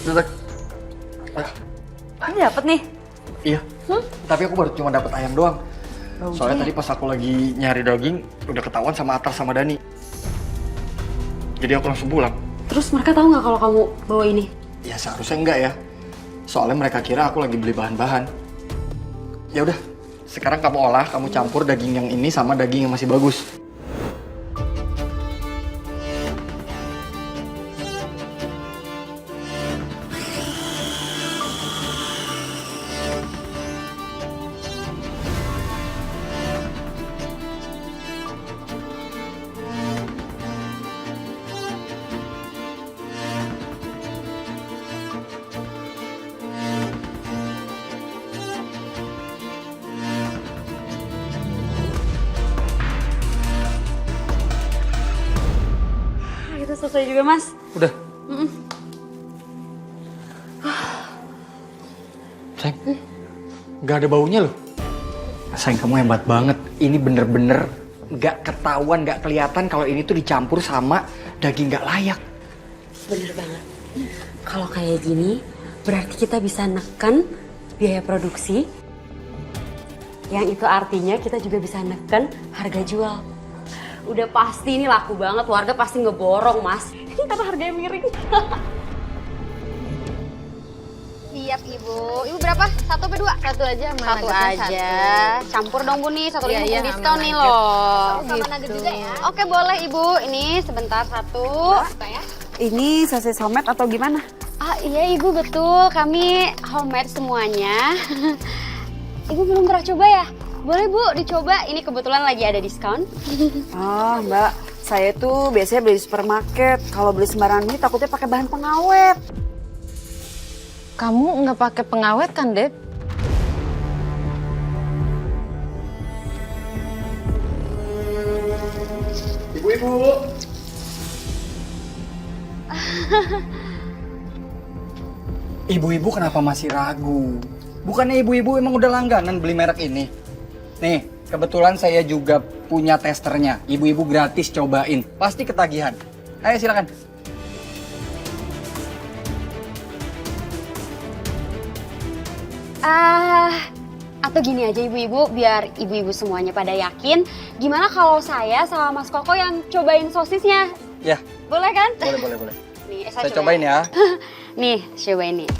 Udah, Tak. Ini dapet nih. Iya. Tapi aku baru cuma dapat ayam doang. Soalnya tadi pas aku lagi nyari daging, udah ketahuan sama Atar sama Dani. Jadi aku langsung pulang. Terus mereka tahu nggak kalau kamu bawa ini? Ya seharusnya enggak ya. Soalnya mereka kira aku lagi beli bahan-bahan. Ya udah, sekarang kamu olah, kamu campur daging yang ini sama daging yang masih bagus. Itu selesai juga, Mas. Udah. Sayang, nggak ada baunya loh. Sayang, kamu hebat banget. Ini bener-bener nggak ketahuan, nggak kelihatan kalau ini tuh dicampur sama daging nggak layak. Bener banget. Kalau kayak gini, berarti kita bisa neken biaya produksi. Yang itu artinya kita juga bisa neken harga jual. Udah pasti ini laku banget, warga pasti ngeborong, Mas. Ini karena harganya miring. Siap, Ibu. Ibu berapa? Satu apa dua? Satu aja, mana Satu nuggetnya aja. satu. Campur dong, Bu, nih. Satu Iya, lagi iya, diskon sama nih nugget. loh. Sama nugget juga ya? Oke, boleh, Ibu. Ini sebentar satu. Ya? Ini sosis homemade atau gimana? Ah, iya, Ibu, betul. Kami homemade semuanya. Ibu belum pernah coba ya? Boleh, Bu, dicoba. Ini kebetulan lagi ada diskon. Oh, Mbak. Saya tuh biasanya beli di supermarket. Kalau beli sembarangan ini takutnya pakai bahan pengawet. Kamu nggak pakai pengawet kan, Dep? Ibu-ibu. Ibu-ibu kenapa masih ragu? Bukannya ibu-ibu emang udah langganan beli merek ini? Nih, kebetulan saya juga punya testernya. Ibu-ibu gratis cobain. Pasti ketagihan. Ayo silakan. Atau gini aja ibu-ibu, biar ibu-ibu semuanya pada yakin. Gimana kalau saya sama Mas Koko yang cobain sosisnya? Ya, Boleh kan? boleh. Nih, Saya cobain ya. Nih, cobain nih.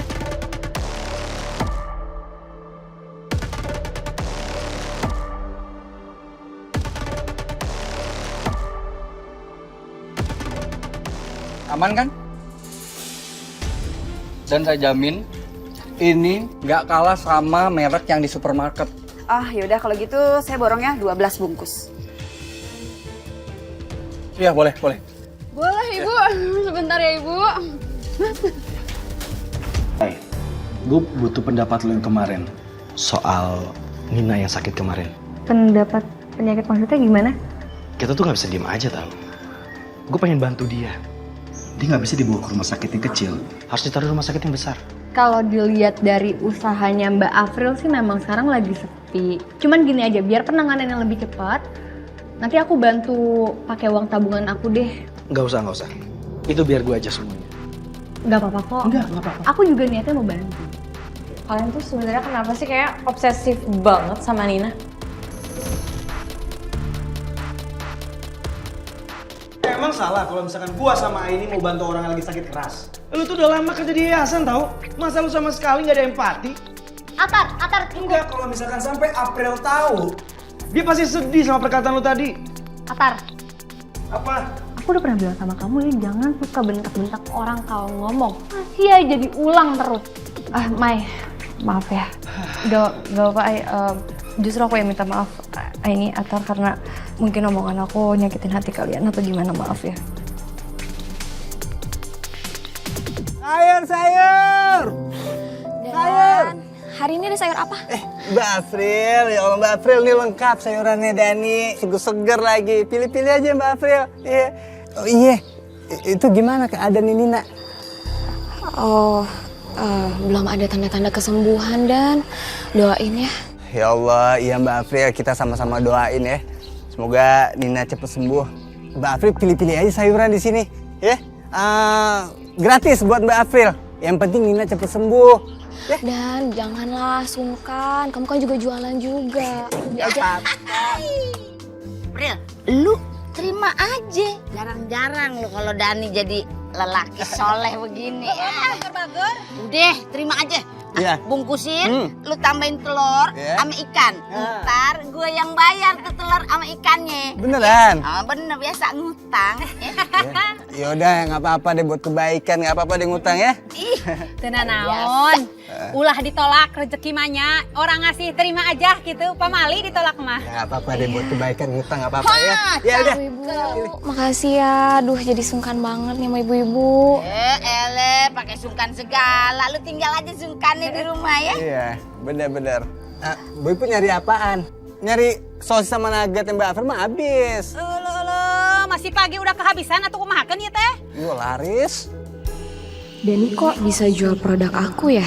Aman kan? Dan saya jamin ini nggak kalah sama merek yang di supermarket. Ah, yaudah kalau gitu saya borongnya 12 bungkus. Iya, boleh. Boleh ibu, sebentar ya ibu. Hai, gue butuh pendapat lo yang kemarin soal Nina yang sakit kemarin. Pendapat penyakit maksudnya gimana? Kita tuh nggak bisa diem aja tau. Gue pengen bantu dia. Dia nggak bisa dibawa ke rumah sakit yang kecil, harus ditaruh rumah sakit yang besar. Kalau dilihat dari usahanya Mbak Afril sih memang sekarang lagi sepi. Cuman gini aja, biar penanganan yang lebih cepat, nanti aku bantu pakai uang tabungan aku deh. Nggak usah. Itu biar gue aja semuanya. Nggak apa-apa kok. Nggak apa-apa. Aku juga niatnya mau bantu. Kalian tuh sebenarnya kenapa sih kayak obsesif banget sama Nina? Emang salah kalau misalkan gua sama Aini mau bantu orang yang lagi sakit keras? Lu tuh udah lama kerja di yayasan tau? Masa lu sama sekali nggak ada empati? Atar, Enggak, kalau misalkan sampai April tahu, dia pasti sedih sama perkataan lu tadi. Atar. Apa? Aku udah pernah bilang sama kamu ya, jangan suka bentak-bentak orang kalau ngomong. Masih aja diulang terus. Mai, maaf ya. Gak apa-apa, justru aku yang minta maaf ini Atar karena mungkin omongan aku nyakitin hati kalian atau gimana, maaf ya. Sayur! Sayur! Hari ini ada sayur apa? Mbak April, ya Allah Mbak April nih lengkap sayurannya Dani, seger-seger lagi. Pilih-pilih aja Mbak April. Iya. Oh iya, itu gimana keadaan ini nak? Belum ada tanda-tanda kesembuhan dan doain ya. Ya Allah, iya Mbak April, kita sama-sama doain ya. Semoga Nina cepet sembuh. Mbak April pilih-pilih aja sayuran di sini, ya. Gratis buat Mbak April. Yang penting Nina cepet sembuh. Ya. Dan janganlah sungkan, kamu kan juga jualan juga. Beli aja. April, lu terima aja. Jarang-jarang lu kalau Dani jadi lelaki soleh begini. Udah, terima aja. Iya. Bungkusin, lu tambahin telur Iya. sama ikan. Ntar gue yang bayar tuh telur sama ikannya. Beneran? Bener, biasa ngutang. Yaudah, nggak apa-apa deh buat kebaikan, nggak apa-apa deh ngutang ya. Tenan naon, ulah ditolak rezeki manya, orang ngasih terima aja gitu, pamali ditolak mah. Nggak apa-apa deh buat kebaikan ngutang, nggak apa-apa ya. Ya udah. Ibu, makasih ya. Aduh, jadi sungkan banget nih sama ibu-ibu. Ele, pakai sungkan segala. Lu tinggal aja sungkannya di rumah ya. Iya, bener-bener. Bu Ibu nyari apaan? Nyari sosis sama nugget yang Mbak April mah habis. Masih pagi udah kehabisan atau kumahakeun ya teh? Yo laris. Dani kok bisa jual produk aku ya?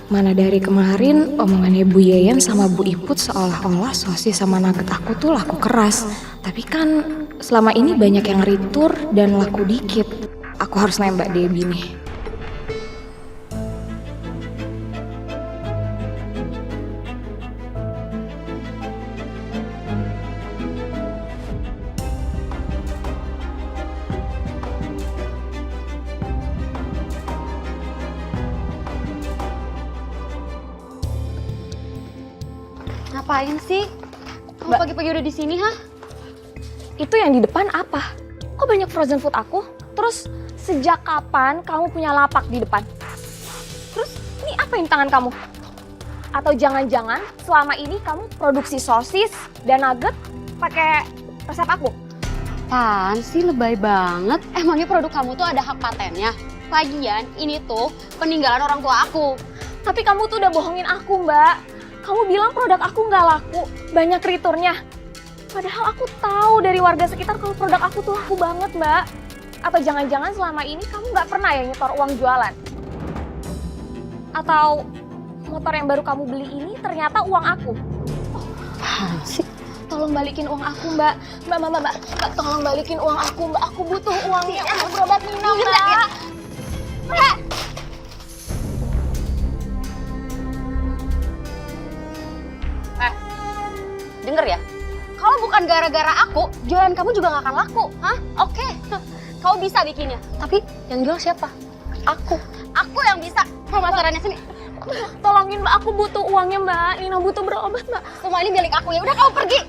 Mana dari kemarin omongannya Bu Yeyen sama Bu Iput seolah-olah sosis sama nugget aku tuh laku keras. Tapi kan selama ini banyak yang retur dan laku dikit. Aku harus nembak Debbie nih. Ngapain sih? Kamu pagi-pagi udah di sini, ha? Itu yang di depan apa? Kok banyak frozen food aku? Terus sejak kapan kamu punya lapak di depan? Terus ini apa yang di tangan kamu? Atau jangan-jangan selama ini kamu produksi sosis dan nugget pakai resep aku? Apaan sih, lebay banget. Emangnya produk kamu tuh ada hak patennya? Lagian, ini tuh peninggalan orang tua aku. Tapi kamu tuh udah bohongin aku, Mbak. Kamu bilang produk aku nggak laku, banyak returnya. Padahal aku tahu dari warga sekitar kalau produk aku tuh laku banget, Mbak. Atau jangan-jangan selama ini kamu nggak pernah ya nyetor uang jualan? Atau motor yang baru kamu beli ini ternyata uang aku? Apaan sih? Tolong balikin uang aku, Mbak. Mbak, tolong balikin uang aku, Mbak. Aku butuh uangnya untuk berobat Nina, Mbak. Mbak! Denger ya, kalau bukan gara-gara aku, jualan kamu juga gak akan laku. Hah? Oke, kau bisa bikinnya. Tapi yang jual siapa? Aku. Aku yang bisa pemasarannya sini. Tolongin, Mbak. Aku butuh uangnya, Mbak. Nina butuh berobat, Mbak. Semua ini milik aku ya. Udah kamu pergi.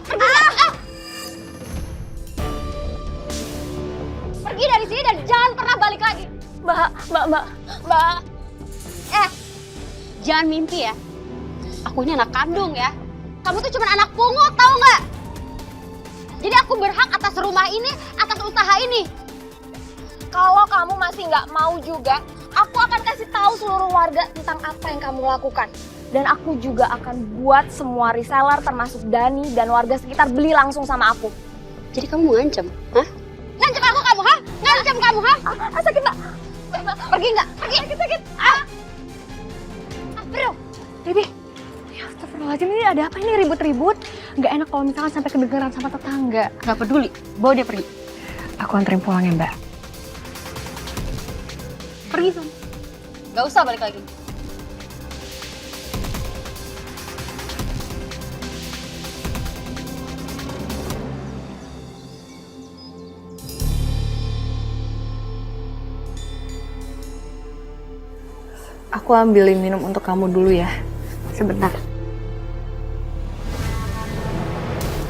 Pergi dari sini dan jangan pernah balik lagi. Mbak. Jangan mimpi ya. Aku ini anak kandung ya. Kamu tuh cuma anak pungut, tahu nggak? Jadi aku berhak atas rumah ini, atas usaha ini. Kalau kamu masih nggak mau juga, aku akan kasih tahu seluruh warga tentang apa yang kamu lakukan. Dan aku juga akan buat semua reseller termasuk Dani dan warga sekitar beli langsung sama aku. Jadi kamu ngancam, hah? Ngancam aku kamu, hah? Ngancam kamu, hah? Sakit, Mbak. Pergi nggak? Pergi. Sakit. Bro. Bibi. Ya astagfirullahaladzim, ini ada apa ini ribut-ribut? Nggak enak kalau misalkan sampai kedengeran sama tetangga. Gak peduli, bawa dia pergi. Aku anterin pulang ya, Mbak. Pergi sana. Gak usah balik lagi. Aku ambilin minum untuk kamu dulu ya. Sebentar.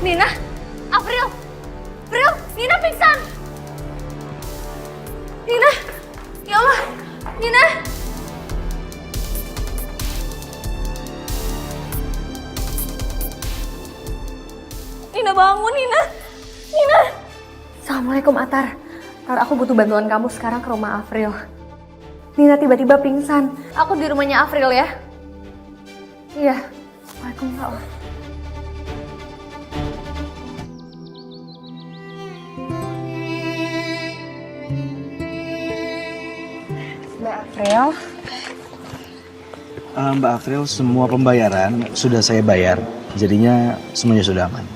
Nina! April! Nina pingsan! Nina! Ya Allah! Nina! Nina bangun, Nina! Assalamualaikum Atar. Tar, aku butuh bantuan kamu sekarang ke rumah April. Nina tiba-tiba pingsan. Aku di rumahnya April ya. Iya. Waalaikumsalam. Mbak April. Mbak April, semua pembayaran sudah saya bayar. Jadinya semuanya sudah aman.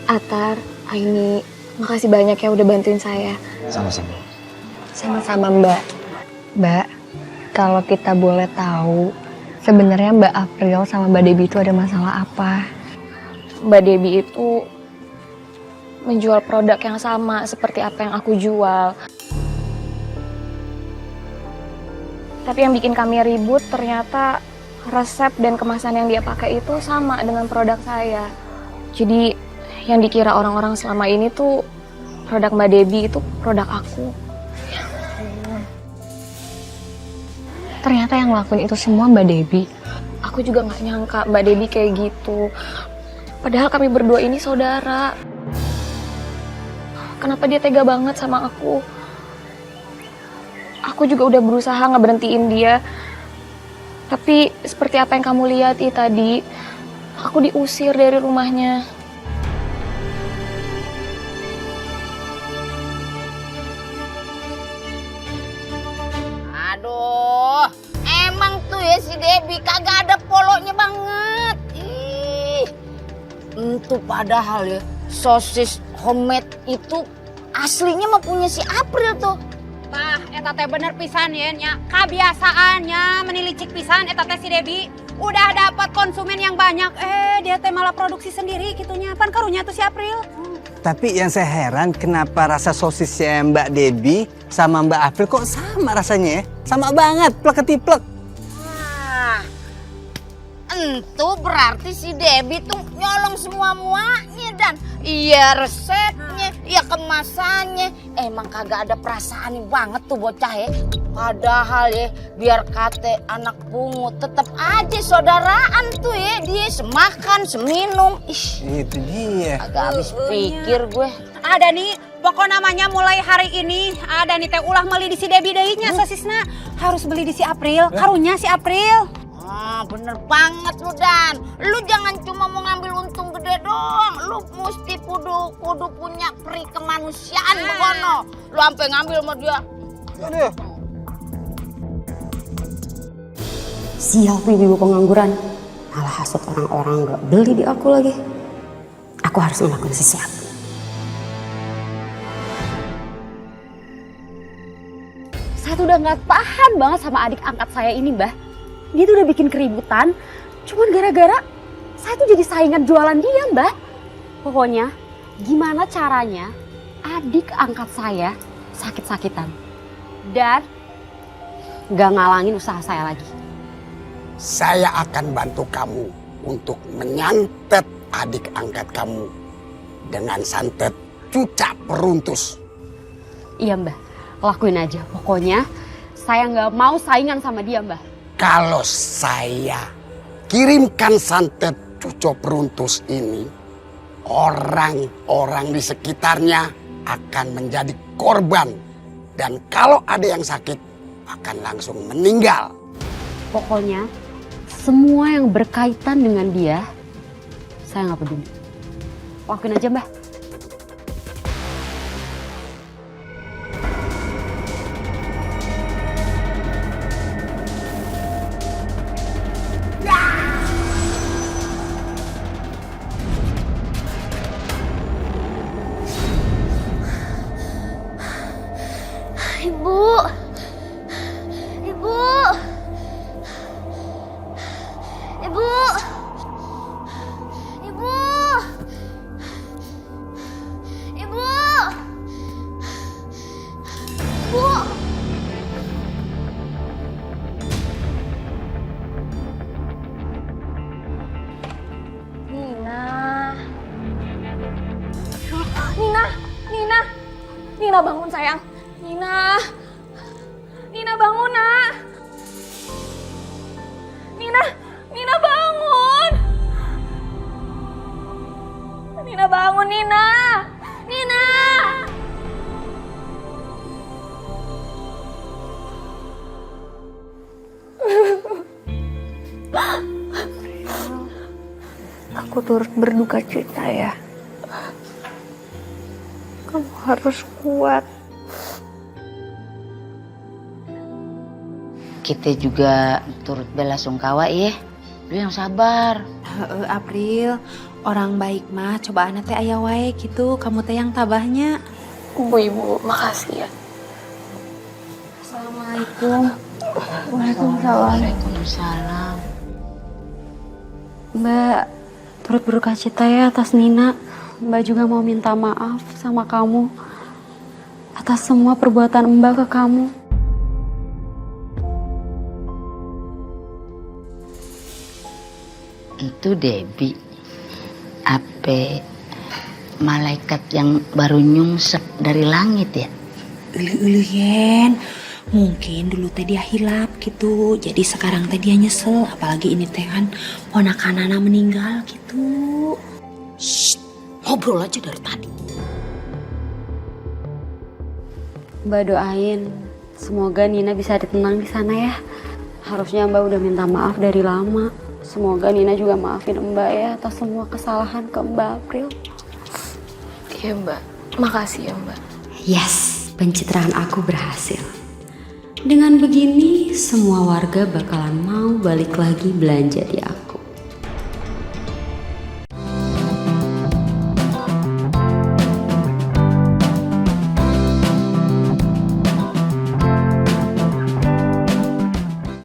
Atar, Aini, makasih banyak ya udah bantuin saya. Sama-sama. Sama-sama Mbak. Mbak, kalau kita boleh tahu, sebenarnya Mbak April sama Mbak Debbie itu ada masalah apa? Mbak Debbie itu menjual produk yang sama seperti apa yang aku jual. Tapi yang bikin kami ribut ternyata resep dan kemasan yang dia pakai itu sama dengan produk saya. Jadi yang dikira orang-orang selama ini tuh produk Mbak Debbie itu produk aku. Ternyata yang ngelakuin itu semua Mbak Debbie. Aku juga gak nyangka Mbak Debbie kayak gitu. Padahal kami berdua ini saudara. Kenapa dia tega banget sama aku? Aku juga udah berusaha ngeberhentiin dia. Tapi seperti apa yang kamu lihat tadi, aku diusir dari rumahnya. Aduh, emang tuh ya si Debbie kagak ada polonya banget. Ih, itu padahal ya sosis homemade itu aslinya mah punya si April tuh. Tah, eta teh bener pisan ya, kebiasaannya menilicik pisan eta teh si Debbie. Udah dapat konsumen yang banyak, dia teh malah produksi sendiri gitunya. Pan karunya tuh si April. Tapi yang saya heran kenapa rasa sosisnya Mbak Debbie sama Mbak April kok sama rasanya ya? Sama banget, plek-ketiplek. Wah, itu berarti si Debbie tuh nyolong semua muanya dan iya resepnya, iya kemasannya. Emang kagak ada perasaan banget tuh bocah ya. Padahal ya biar kate anak pungut tetap aja saudaraan tuh ya. Dia semakan, seminum. Ih, itu dia. agak habis pikir gue. Ada nih, pokok namanya mulai hari ini ada nih teh ulah beli di si Debbie deui-nya sosisna. Harus beli di si April, karunya si April. Ah, bener banget lu Dan. Lu jangan cuma mau ngambil untung gede doang. Lu mesti kudu punya peri kemanusiaan begono. Lu sampai ngambil sama dia. Aduh. Sial tuh ibu pengangguran. Malah hasut orang-orang gak beli di aku lagi. Aku harus ngelakuin sesuatu. Saya tuh udah gak tahan banget sama adik angkat saya ini, Mbah. Dia tuh udah bikin keributan, cuman gara-gara saya tuh jadi saingan jualan dia, Mbah. Pokoknya gimana caranya adik angkat saya sakit-sakitan dan gak ngalangin usaha saya lagi. Saya akan bantu kamu untuk menyantet adik angkat kamu dengan santet cucak peruntus. Iya, Mbah, lakuin aja. Pokoknya saya gak mau saingan sama dia, Mbah. Kalau saya kirimkan santet cucok peruntus ini, orang-orang di sekitarnya akan menjadi korban. Dan kalau ada yang sakit, akan langsung meninggal. Pokoknya semua yang berkaitan dengan dia, saya gak peduli. Lakuin aja, Mbah. Nina bangun sayang. Nina bangun nak. Nina bangun. Nina bangun Nina. Aku turut berduka cita ya. Kamu harus kuat. Kita juga turut bela sungkawa ya. Lu yang sabar. April, orang baik mah cobaan teh aya wae gitu. Kamu teh yang tabahnya. Ibu, makasih ya. Assalamualaikum. Waalaikumsalam. Mbak, turut berduka cita ya atas Nina. Mbak juga mau minta maaf sama kamu atas semua perbuatan Mbak ke kamu. Itu Debbie. Apa malaikat yang baru nyungsep dari langit ya? Ulu Yen, mungkin dulu teh dia hilap gitu, jadi sekarang teh dia nyesel, apalagi ini teh kan ponakanana meninggal gitu. Shh, ngobrol aja dari tadi. Mbak doain semoga Nina bisa ditenang di sana ya. Harusnya Mbak udah minta maaf dari lama. Semoga Nina juga maafin Mbak ya atas semua kesalahan ke Mbak April. Iya Mbak, makasih ya Mbak. Yes, pencitraan aku berhasil. Dengan begini, semua warga bakalan mau balik lagi belanja di aku.